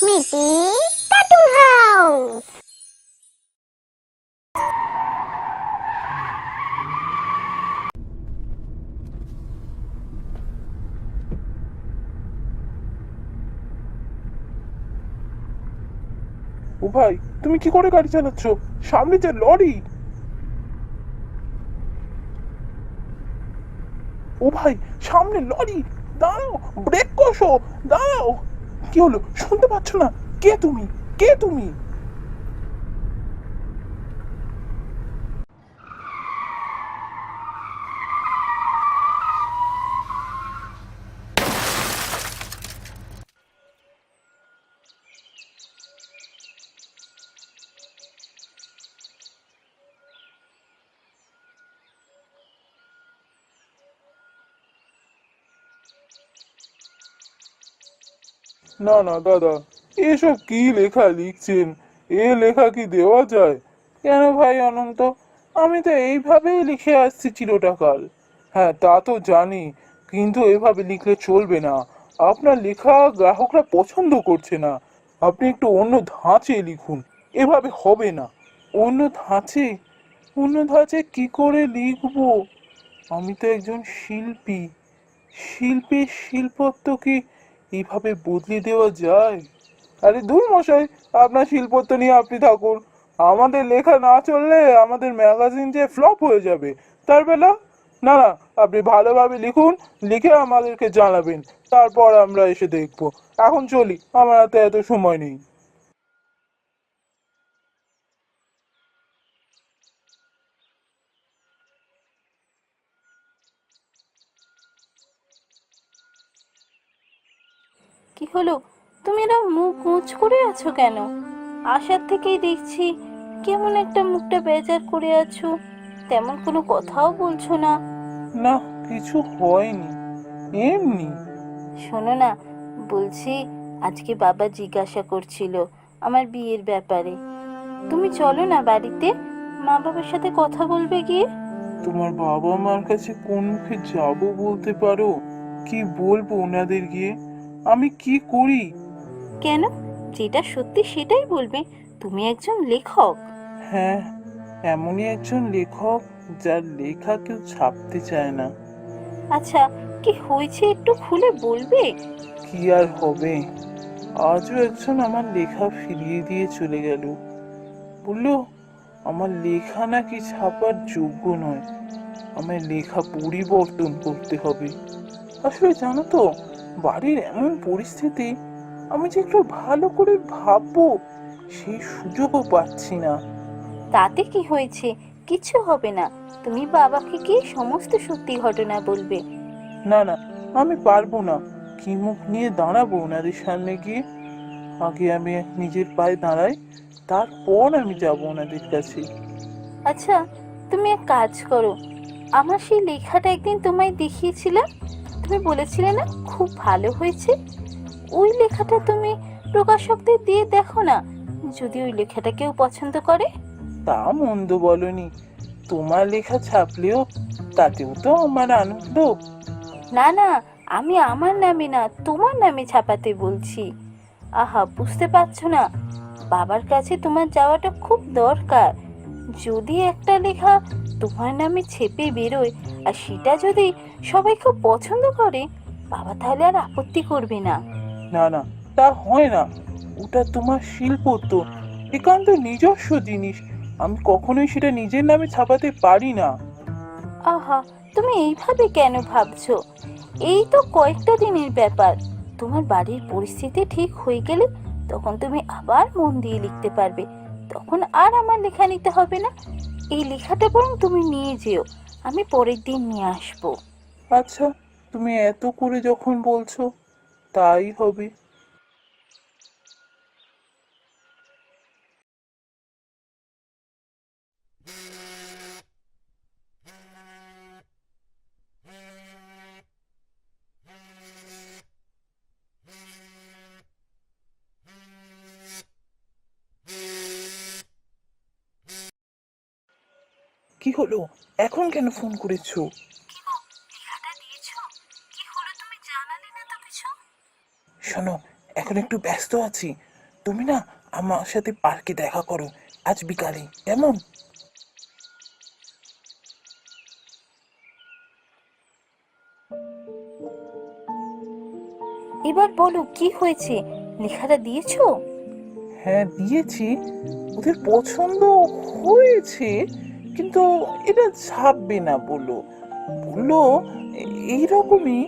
মিটি cartoon house. ও ভাই, তুমি কি করে গাড়ি চালাচ্ছ? সামনে যে লরি! ও ভাই, সামনে লরি! দাঁড়াও, ব্রেক কষো! দাঁড়াও! কি হলো, শুনতে পাচ্ছ না? কে তুমি? কে তুমি? না না দাদা, এসব কি লেখা লিখছেন? এ লেখা কি দেওয়া যায়? কেন ভাই অনন্ত, আমি তো এইভাবেই লিখে আসছি চিরটাকাল। হ্যাঁ, তা তো জানি, কিন্তু এভাবে লিখলে চলবে না। আপনার লেখা গ্রাহকরা পছন্দ করছে না। আপনি একটু অন্য ধাঁচে লিখুন। এভাবে হবে না। অন্য ধাঁচে? অন্য ধাঁচে কি করে লিখবো? আমি তো একজন শিল্পী। শিল্পীর শিল্পত্ব কি এইভাবে বদলে দেওয়া যায়? আরে ধুর মশাই, আপনার শিল্পত্ব নিয়ে আপনি থাকুন। আমাদের লেখা না চললে আমাদের ম্যাগাজিন যে ফ্লপ হয়ে যাবে। তার বেলা না না, আপনি ভালোভাবে লিখুন, লিখে আমাদেরকে জানাবেন, তারপর আমরা এসে দেখবো। এখন চলি, আমার হাতে এত সময় নেই। কি হলো? তুমি এরকম মুখ উঁচ করে আছো কেন? আসার থেকেই দেখছি কেমন একটা মুখটা বেজার করে আছো। তেমন কোনো কথাও বলছো না। না, কিছু হয়নি, এমনি। শোনো না, বলছি আজকে বাবা জিজ্ঞাসা করছিল আমার বিয়ের ব্যাপারে। তুমি চলো না বাড়িতে, মা বাবার সাথে কথা বলবে গিয়ে। তোমার বাবা মার কাছে কোন মুখে যাব বলতে পারো? কি বলবো ওনাদের গিয়ে? আমি কি করি? কেন? যেটা সত্যি সেটাই বলবে। তুমি একজন লেখক। হ্যাঁ, এমনই একজন লেখক যার লেখা কেউ ছাপতে চায় না। আচ্ছা, কি হয়েছে একটু খুলে বলবে? কি আর হবে, আজও একজন আমার লেখা ফিরিয়ে দিয়ে চলে গেল। বলল আমার লেখা নাকি ছাপার যোগ্য নয়, আমার লেখা পরিবর্তন করতে হবে। আসলে জানো তো, বাড়ির এমন পরিস্থিতি, আমি যে একটু ভালো করে ভাববো সেই সুযোগও পাচ্ছি না। তাতে কি হয়েছে? কিছু হবে না। তুমি বাবাকে গিয়ে সমস্ত সত্যি ঘটনা বলবে। না না, আমি পারবো না। কি মুখ নিয়ে দাঁড়াবো ওনাদের সামনে গিয়ে? আগে আমি নিজের পায়ে দাঁড়াই, তারপর আমি যাব ওনাদের কাছে। আচ্ছা, তুমি এক কাজ করো। আমার সেই লেখাটা একদিন তোমায় দেখিয়েছিলাম, তুমি বলেছিলে না খুব ভালো হয়েছে। ওই লেখাটা তুমি প্রকাশকদের দিয়ে দেখো না, যদি ওই লেখাটা কেউ পছন্দ করে। তা মন্দ বলনি, তোমার লেখা ছাপলেও তাতেও তো আমার আনন্দ। না না, আমি আমার নামে না, তোমার নামে ছাপাতে বলছি। আহা, বুঝতে পারছো না? বাবার কাছে তোমার যাওয়াটা খুব দরকার। যদি একটা লেখা তোমার নামে ছেপে বেরোয়, আর সেটা যদি সবাই খুব পছন্দ করে, বাবা তাহলে আর আপত্তি করবে না। না না, তা হয় না। ওটা তোমার শিল্প তো, একান্ত নিজস্ব জিনিস। আমি কখনোই সেটা নিজের নামে ছাপাতে পারি না। আহা, তুমি এইভাবে কেন ভাবছো? এই তো কয়েকটা দিনের ব্যাপার। তোমার বাড়ির পরিস্থিতি ঠিক হয়ে গেলে তখন তুমি আবার মন দিয়ে লিখতে পারবে। তখন আর আমার লেখা নিতে হবে না। এই লেখাটা বরং তুমি নিয়ে যেও, আমি পরের দিন নিয়ে আসবো। আচ্ছা, তুমি এত করে যখন বলছো, তাই হবে। কি হলো, এখন কেন ফোন করেছো? কি গো, লেখাটা দিয়েছো? কি হলো, তুমি জানালে না তো কিছু? শোনো, এখন একটু ব্যস্ত আছি, তুমি না আমার সাথে পার্কে দেখা করো আজ বিকালে, কেমন? এবার বলো কি হয়েছে, লেখাটা দিয়েছো? হ্যাঁ দিয়েছি, ওদের পছন্দ হয়েছে, কিন্তু এটা ছাপবে না বললো। বললো এইরকমই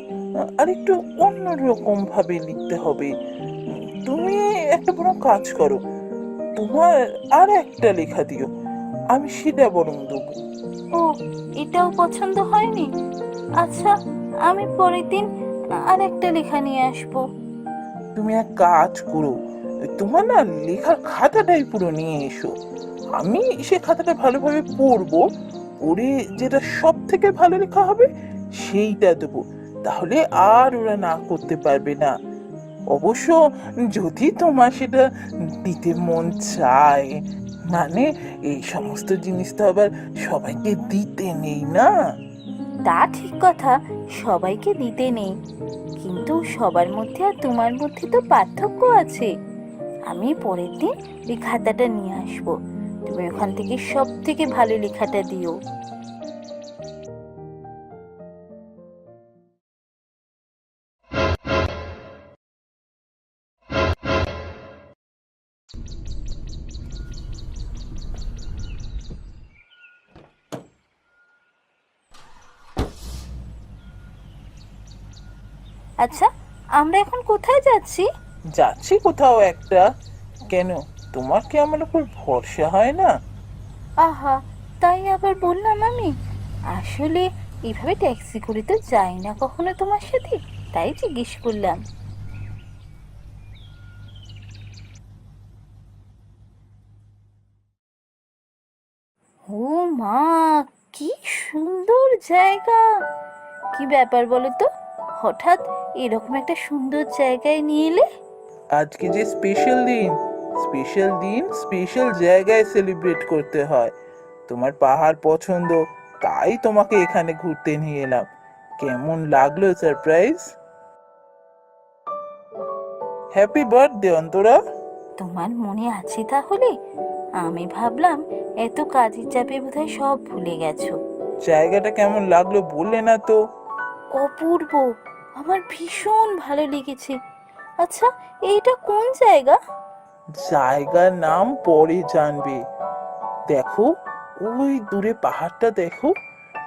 আর একটু অন্যরকম ভাবে লিখতে হবে। তুমি একটা বড় কাজ করো, তোমার আর একটা লেখা দিও, আমি সেটা বরং দেবো। ও, এটাও পছন্দ হয়নি? আচ্ছা, আমি পরের দিন আর একটা লেখা নিয়ে আসবো। তুমি এক কাজ করো, তোমার না লেখার খাতাটাই পুরো নিয়ে এসো, আমি সে খাতাটা ভালোভাবে পড়বো, পড়ে যেটা সব থেকে ভালো লেখা হবে সেইটা দেবো, তাহলে আর ওরা না করতে পারবে না। অবশ্য যদি তোমার সেটা দিতে মন চায়, মানে এই সমস্ত জিনিস তো আবার সবাইকে দিতে নেই না। তা ঠিক কথা, সবাইকে দিতে নেই, কিন্তু সবার মধ্যে আর তোমার মধ্যে তো পার্থক্য আছে। আমি পরের দিন এই খাতাটা নিয়ে আসবো, তুমি ওখান থেকে সব থেকে ভালো লেখাটা দিও। আচ্ছা, আমরা এখন কোথায় যাচ্ছি? যাচ্ছি কোথাও একটা। কেন, তোমার কি আমার উপর ভরসা হয় না? আহা, তাই আবার বললাম আমি। আসলে এভাবে ট্যাক্সি করে তো যাই না কখনো তোমার সাথে, তাই জিজ্ঞেস করলাম। ও মা, কি সুন্দর জায়গা! কি ব্যাপার বলো তো, হঠাৎ এরকম একটা সুন্দর জায়গায় নিয়ে এলে? আজকে যে স্পেশাল দিন, স্পেশাল দিন স্পেশাল জায়গায় সেলিব্রেট করতে হয়। তোমার পাহাড় পছন্দ, তাই তোমাকে এখানে ঘুরতে নিয়ে এলাম। কেমন লাগলো সারপ্রাইজ? Happy birthday Antara. তোমার মনে আছে তাহলে? আমি ভাবলাম এত কাজের চাপে বোধহয় সব ভুলে গেছো। জায়গাটা কেমন লাগলো বললে না তো? অপূর্ব, আমার ভীষণ ভালো লেগেছে। আচ্ছা, এইটা কোন জায়গা? জায়গার নাম পরে জানবে। দেখো, ওই দূরে পাহাড়টা দেখো,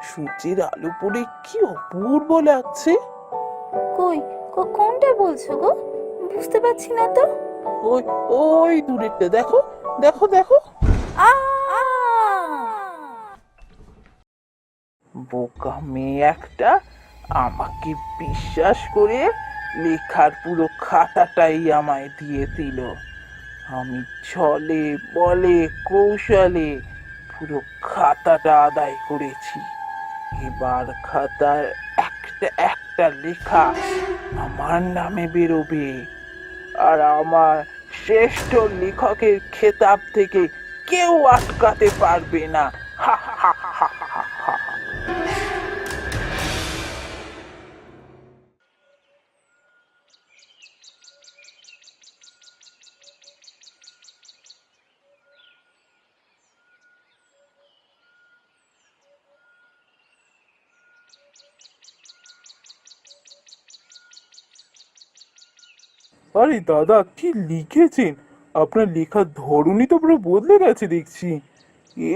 সূর্যের আলো পড়ে কি অপূর্ব লাগছে। কই, কোনটা বলছো গো? বুঝতে পারছি না তো। ওই ওই দূরেরটা দেখো, দেখো দেখো। আ বোকা মেয়ে একটা, আমাকে বিশ্বাস করে লেখার পুরো খাতাটাই আমায় দিয়ে দিল। আমি ছলে বলে কৌশলে পুরো খাতাটা আদায় করেছি। এবার খাতার একটা একটা লেখা আমার নামে বেরোবে, আর আমার শ্রেষ্ঠ লেখকের খেতাব থেকে কেউ আটকাতে পারবে না। হা হা হা হা হা হা। আরে দাদা, কি লিখেছেন? আপনার লেখার ধরনই তো পুরো বদলে গেছে দেখছি।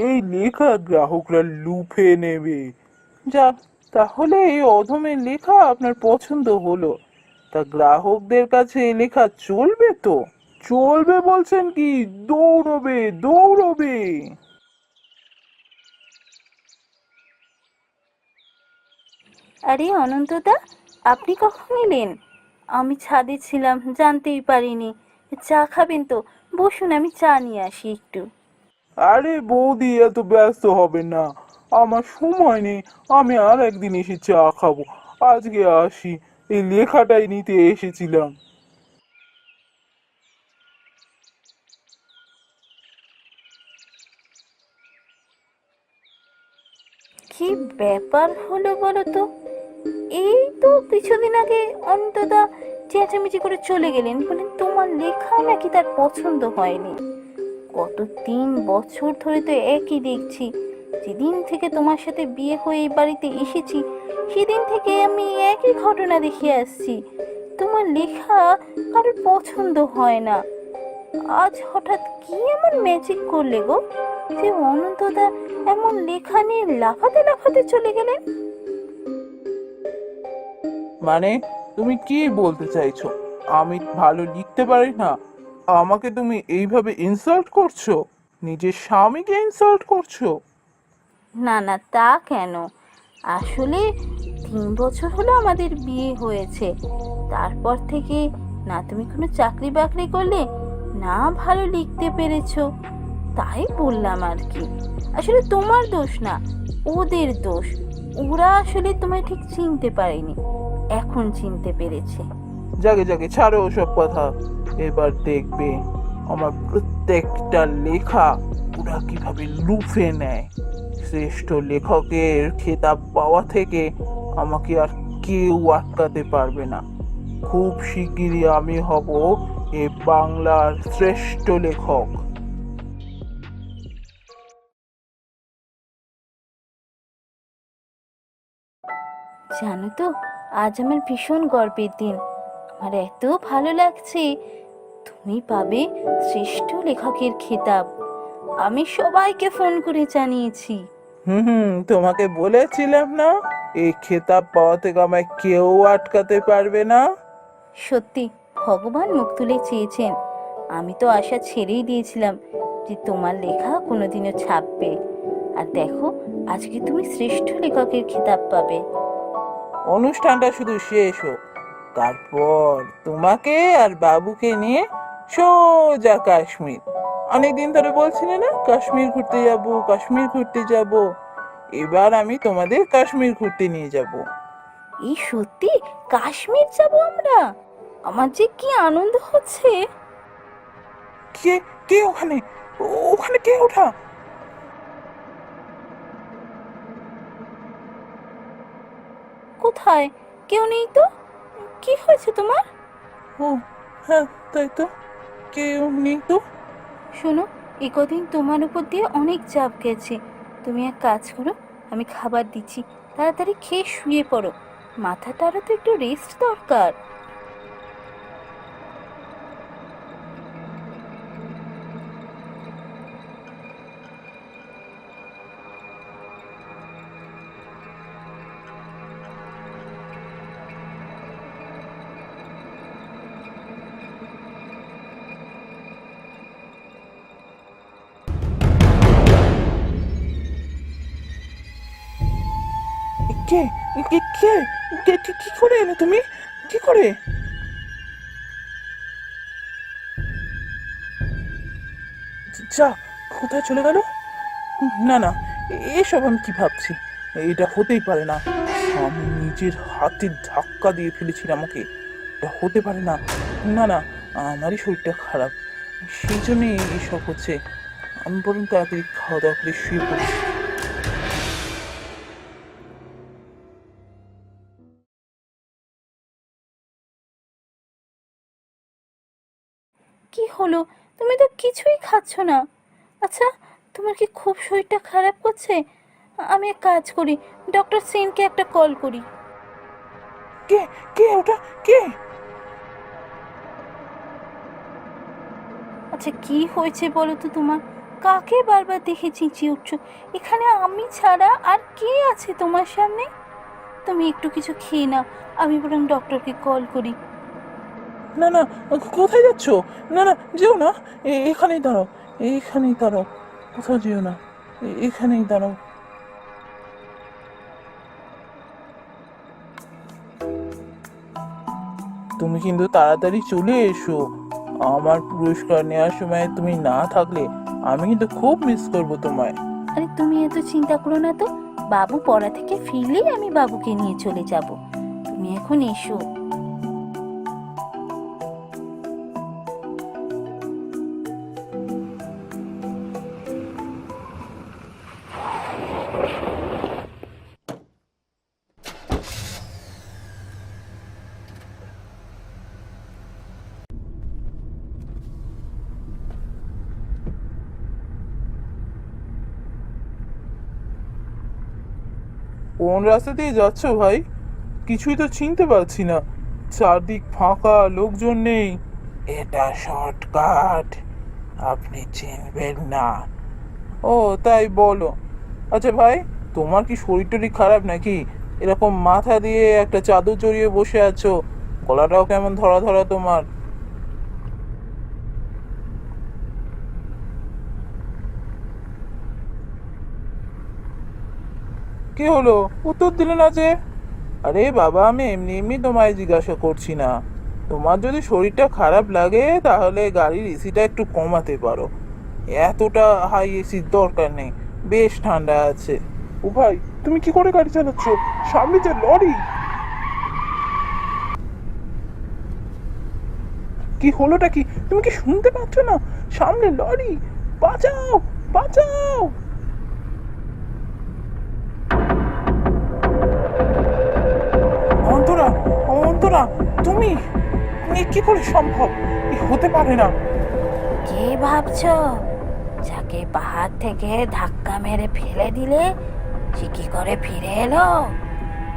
এই লেখা গ্রাহকরা লুফে নেবে। যাক, তাহলে এই অধমের লেখা আপনার পছন্দ হলো, তা গ্রাহকদের কাছে এই লেখা চলবে তো? চলবে বলছেন কি? দৌড়বে দৌড়বে। আরে অনন্তদা, আপনি কখন এলেন? আমি ছাদে ছিলাম, জানতেই পারিনি। চা খাবেন তো? বসুন, আমি চা নিয়ে আসি একটু। আরে বৌদি, এত ব্যস্ত হবেন না, আমার সময় নেই, আমি আর একদিন এসে চা খাবো, আজকে আসি, এই লেখাটাই নিতে এসেছিলাম। কি ব্যাপার হলো বলো তো? এই তো কিছুদিন আগে অন্তদা চেঁচামেচি করে চলে গেলেন, বলেন তোমার লেখা নাকি তার পছন্দ হয়নি। গত 3 বছর ধরে তো একই দেখছি। যেদিন থেকে তোমার সাথে বিয়ে হয়ে এই বাড়িতে এসেছি সেদিন থেকে আমি একই ঘটনা দেখে আসছি। তোমার লেখা কারোর পছন্দ হয় না। আজ হঠাৎ কি এমন ম্যাজিক করলে গো যে অনন্তদা এমন লেখা নিয়ে লাফাতে লাফাতে চলে গেলেন? মানে তুমি কি বলতে চাইছো? আমি ভালো লিখতে পারি না? আমাকে তুমি এইভাবে ইনসাল্ট করছো? নিজের স্বামীকে ইনসাল্ট করছো? না না, তা কেন? আসলে 3 বছর হলো আমাদের বিয়ে হয়েছে। তারপর থেকে না তুমি কোনো চাকরি বাকরি করলে, না ভালো লিখতে পেরেছো। তাই বললাম আর কি। আসলে তোমার দোষ না, ওদের দোষ। ওরা আসলে তোমায় ঠিক চিনতে পারেনি, এখন চিনতে পেরেছে। জাগে জাগে ছাড়ো ওসব কথা। এবার দেখবে আমার প্রত্যেকটা লেখা ওরা কিভাবে লুফে নেয়। শ্রেষ্ঠ লেখকের খেতাব পাওয়া থেকে আমাকে আর কেউ আটকাতে পারবে না। খুব শিগগিরই আমি হব এ বাংলার শ্রেষ্ঠ লেখক। জানো তো, আজ আমার ভীষণ গর্বের দিন। আমার এত ভালো লাগছে। তুমি পাবে শ্রেষ্ঠ লেখকের খেতাব। আমি সবাইকে ফোন করে জানিয়েছি। তোমাকে বলেছিলাম না, এই খেতাব পাওয়া থেকে আমায় কেউ আটকাতে পারবে না। সত্যি ভগবান মুখ তুলে চেয়েছেন। আমি তো আশা ছেড়েই দিয়েছিলাম যে তোমার লেখা কোনোদিনও ছাপবে। আর দেখো, আজকে তুমি শ্রেষ্ঠ লেখকের খেতাব পাবে। অনুষ্ঠানটা শুধু শেষ হোক, তারপর তোমাকে আর বাবুকে নিয়ে সোজা কাশ্মীর। অনেকদিন ধরে বলছিলে না কাশ্মীর ঘুরতে যাব, কাশ্মীর ঘুরতে যাব। এবার আমি তোমাদের কাশ্মীর ঘুরতে নিয়ে যাব। এই সত্যি কাশ্মীর যাব আমরা? আমার যে কি আনন্দ হচ্ছে। কে কে ওখানে? ওখানে কে ওঠা? কোথায়? কেউ নেই তো। কি হয়েছে তোমার? ও হ্যাঁ, তাই তো, কেউ নেই তো। শোনো, এই কদিন তোমার উপর দিয়ে অনেক চাপ গেছে। তুমি এক কাজ করো, আমি খাবার দিচ্ছি, তাড়াতাড়ি খেয়ে শুয়ে পড়ো। মাথাটারও তো একটু রেস্ট দরকার। কে কে কে কি করে এলে তুমি? কি করে? যা, কোথায় চলে গেল? না না, এসব আমি কি ভাবছি? এটা হতেই পারে না। আমি নিজের হাতে ধাক্কা দিয়ে ফেলেছি আমাকে। এটা হতে পারে না। না না, আমারই শরীরটা খারাপ, সেই জন্যই এইসব হচ্ছে। আমি বরং তাড়াতাড়ি খাওয়া দাওয়া করে শুয়ে পড়ি। কি হলো? তুমি তো কিছুই খাচ্ছ না। আচ্ছা, তোমার কি খুব শরীরটা খারাপ করছে? আমি এক কাজ করি, ডক্টর সেনকে একটা কল করি। কে কে ওটা? কে? আচ্ছা, কি হয়েছে বলো তো তোমার? কাকে বারবার দেখে চেঁচিয়ে উঠছো? এখানে আমি ছাড়া আর কে আছে তোমার সামনে? তুমি একটু কিছু খেয়ে নাও, আমি বরং ডক্টরকে কল করি। না না, কোথায় যাচ্ছ? না না, যেও না। এখানেই দাঁড়াও, এখানেই দাঁড়াও, কোথাও যেও না, এখানেই দাঁড়াও। তুমি কিন্তু তাড়াতাড়ি চলে এসো। আমার পুরস্কার নেওয়ার সময় তুমি না থাকলে আমি কিন্তু খুব মিস করবো তোমায়। আরে তুমি এত চিন্তা করো না তো। বাবু পড়া থেকে ফিরলেই আমি বাবুকে নিয়ে চলে যাব। তুমি এখন এসো। কোন রাস্তা দিয়ে যাচ্ছ ভাই? কিছুই তো চিনতে পারছি না, চারদিক ফাঁকা, লোকজন নেই। এটা শর্টকাট, আপনি চিনবেন না। ও তাই বলো। আচ্ছা ভাই, তোমার কি শরীর টরীর খারাপ নাকি? এরকম মাথা দিয়ে একটা চাদর জড়িয়ে বসে আছো, গলাটাও কেমন ধরা ধরা তোমার। কি হলো, উত্তর দিলে না যে? আরে বাবা, আমি এমনি এমনি তোমায় জিজ্ঞাসা করছি না। তোমার যদি শরীরটা খারাপ লাগে তাহলে গাড়ির এসিটা একটু কমাতে পারো। এতটা হাই এসির দরকার নেই, বেশ ঠান্ডা আছে। ও ভাই, তুমি কি করে গাড়ি চালাচ্ছ? সামনে যে লরি! কি হলোটা কি? তুমি কি শুনতে পাচ্ছ না? সামনে লরি! বাঁচাও, বাঁচাও! অন্তরা, অন্তরা, তুমি তুমি কি করে সম্ভব? এ হতে পারে না। কে ভাবছো যাকে পাহাড় থেকে ধাক্কা মেরে ফেলে দিলে সে কি করে ফিরে এলো?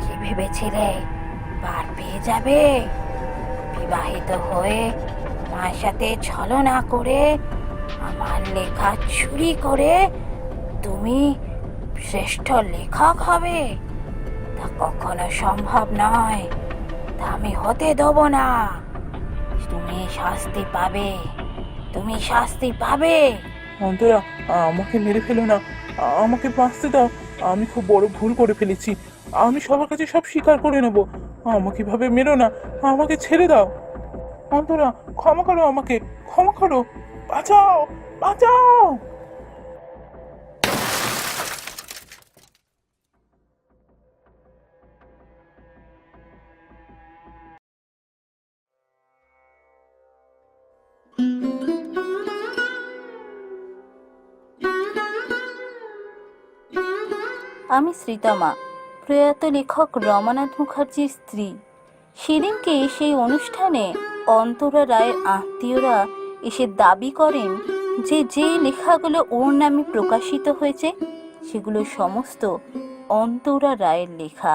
কি ভেবেছিলে পার পেয়ে যাবে? বিবাহিত হয়ে মায়ের সাথে ছলনা করে আমার লেখা চুরি করে তুমি শ্রেষ্ঠ লেখক হবে? তা কখনো সম্ভব নয়, তা আমি হতে দেব না। তুমি শাস্তি পাবে, তুমি শাস্তি পাবে। অন্তরা, আমাকে মেরে ফেলো না, আমাকে বাঁচতে দাও। আমি খুব বড় ভুল করে ফেলেছি, আমি সবার কাছে সব স্বীকার করে নেব। আমাকে ভাবে মেরো না, আমাকে ছেড়ে দাও। অন্তরা, ক্ষমা করো আমাকে, ক্ষমা করো। বাঁচাও, বাঁচাও! আমি শ্রীতমা, প্রয়াত লেখক রমানাথ মুখার্জির স্ত্রী। সেদিনকে সেই অনুষ্ঠানে অন্তরা রায়ের আত্মীয়রা এসে দাবি করেন যে যে লেখাগুলো ওর নামে প্রকাশিত হয়েছে সেগুলো সমস্ত অন্তরা রায়ের লেখা।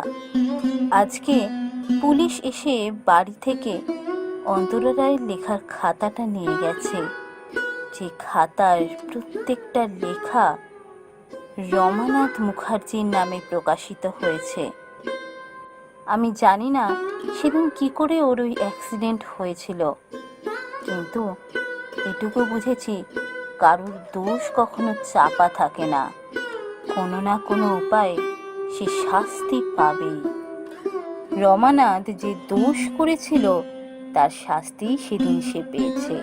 আজকে পুলিশ এসে বাড়ি থেকে অন্তরা রায়ের লেখার খাতাটা নিয়ে গেছে, যে খাতার প্রত্যেকটা লেখা রমানাথ মুখার্জির নামে প্রকাশিত হয়েছে। আমি জানি না সেদিন কি করে ওর ওই অ্যাক্সিডেন্ট হয়েছিল, কিন্তু এটুকু বুঝেছি কারোর দোষ কখনো চাপা থাকে না, কোনো না কোনো উপায়ে সে শাস্তি পাবেই। রমানাথ যে দোষ করেছিল তার শাস্তি সেদিন সে পেয়েছে।